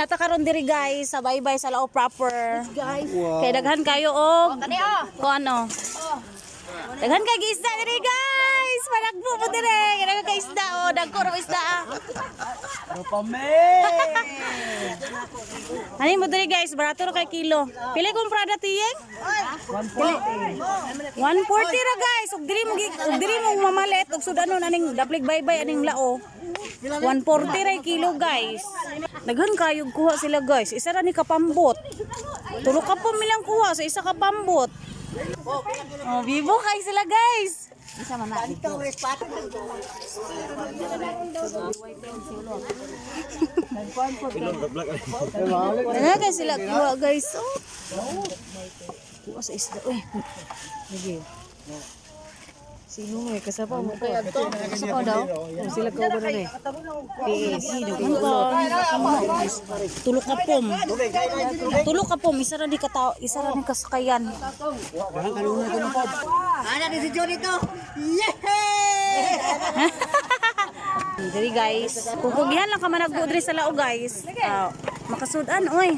nata karon diri guys sa bye-bye sa Lao proper. Guys. Kay daghan kayo og kung ano. Daghan kay isda diri guys. Malagbo mo diri. Daghan kay isda dagko ra isda. Ani mo diri guys, barato ra kay kilo. Pila comprada tiyeng? 140 ra guys. Ug diri mo mamalit ug sudanon aning daplig bye-bye aning Lao. 140 ra kilo guys. Daghan kayo kuha sila guys. Isa ra ni kapambot. Tulo ka po milang kuha sa isa kapambot. Oh, bibo kay sila guys. Isa man na. Ito respat. Ano kay sila kuha guys. Oh. Kuha sa isda. Uy. Sige. Sino may kasapa mo ko? Kasapa daw? Sila ko ba na eh? PS. Tulok ka pom. Tulok ka pom. Isa ra ni kasakayan. Ana di si Johnny to. Yay! Diri guys. Kukugihan lang ka man nagbo diri sa Lao guys. Makasudan oy.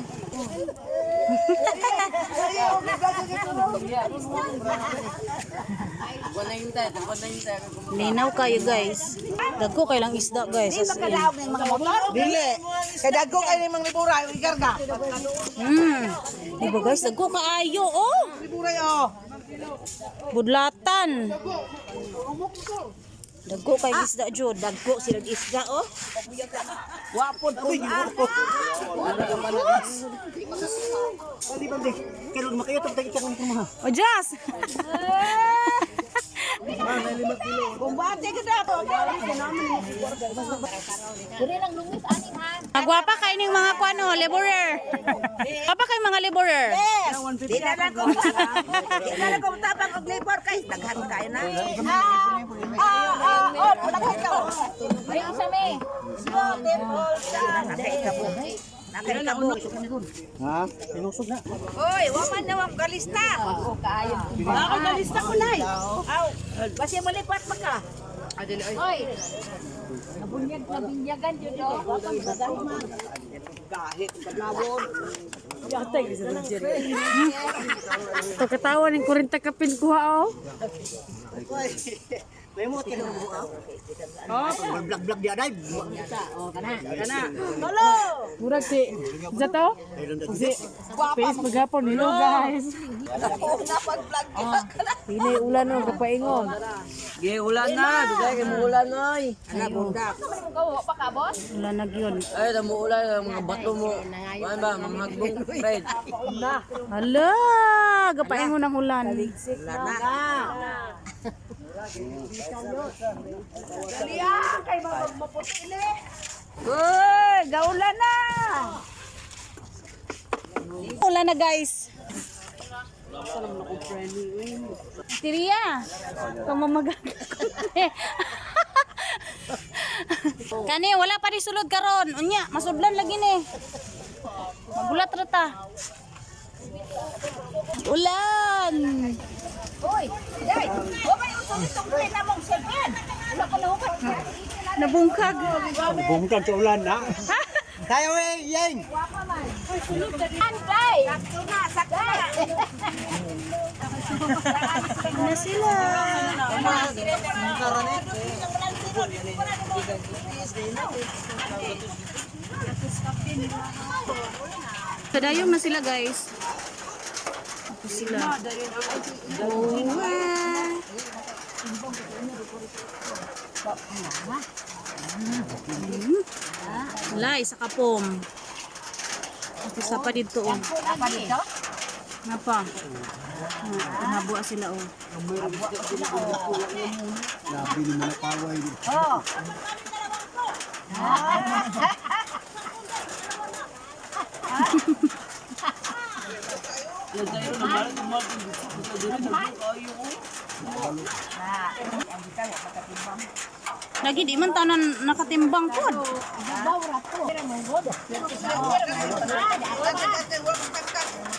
Linaw kayo guys. Dagko kay lang isda guys. Di makadaog ng mga motor. Dili. Kay dagko kay ning mga libura ikarga. Diba guys, dagko kaayo oh. Liburay oh. Budlatan. Dagko kay isda jud. Dagko sila isda oh. Wapod ko ako. Di ba di? Kaya makayotog tayo kung kumaha. O Jas. Bumbate ka daw. Magwapa kay ning mga kuano, laborer. Papa kay mga laborer. Yes. Di na lang ko. Di na lang ko tapang og labor kay daghan kayo na. Daghan ka. Ay isa me. Nakay kabo. Ha? Sinusog na. Oy, waman na wam galista. Ako kaayo. Ako galista ko nay. Aw, basi mo lipat pa ka. Adili oy. Nabunyag na binyagan jud do. Kahit kadlawon. Yatay sa Jerry. To katawa ning 40 kapin kuha oh. May mo kay mo ah. Oh, vlog dia dai. Oh, kana. Hello. Murag si Jato. Si face magapon nilo guys. Napag-vlog ka. Pili ulan no kapaingon. Ge ulan na, dugay kay mo ulan oy. Ana bundak. Ulan na gyud. Ay damo ulan ang mga bato mo. Kuan ba manghagbong red. Hala, gapaingon ang ulan. Daliya kay maputili. Uy, gaulan na. Ulan na guys. Tiriya. Kamamagaga ko. Kani wala pa rin sulod karon. Unya, masudlan lagi ni. Magulat rata. Ulan. Hoy, dai. Wa may usulit tong na mong cellphone. Wala ko nahupat. Nabungkag. Bungkag sa ulan na. Tayo eh, yeng. Anday. Sakto na. Na sila. Kadayong na sila guys. Ito sila. Oh, wala, isa ka pom. Isa pa dito oh. Apa dito? Napa? Nabuha sila oh. Labi ni mga paway. Oh. Lagi di man tanan nakatimbang pod.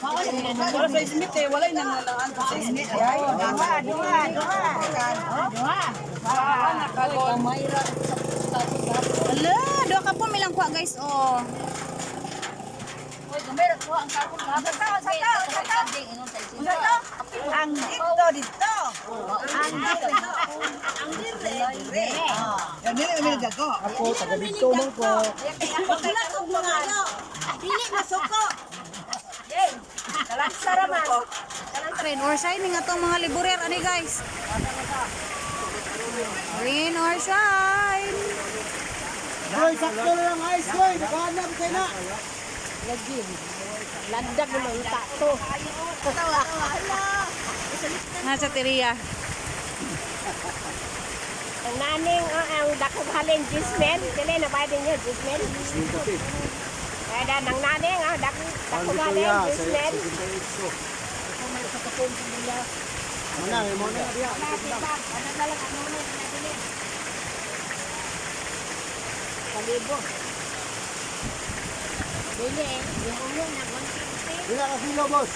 Wala sa Smith eh, wala nang nalaan sa Smith. Ala, do ka po milang kuha guys oh. Ang dito dito. Ang dire. Yan nila may nagago. Ako, taga dito man ko. Dili masuko. Yay. Kalasara man. Rain or shine nga tong mga liburer ani guys. Rain or shine. Hoy, sakto na lang ice, hoy. Nakahanap kayo na. Landag naman tato. Nasa teriya. Ang naning ang dakog halin Gismen, dili na bayad niyo Gismen. Kaya nang naning dakog halin Gismen. Mana, mo na dia. Ano dalang ano ni dili. Kalibo. Dili, yung ulo na 150. Wala ka silo, boss.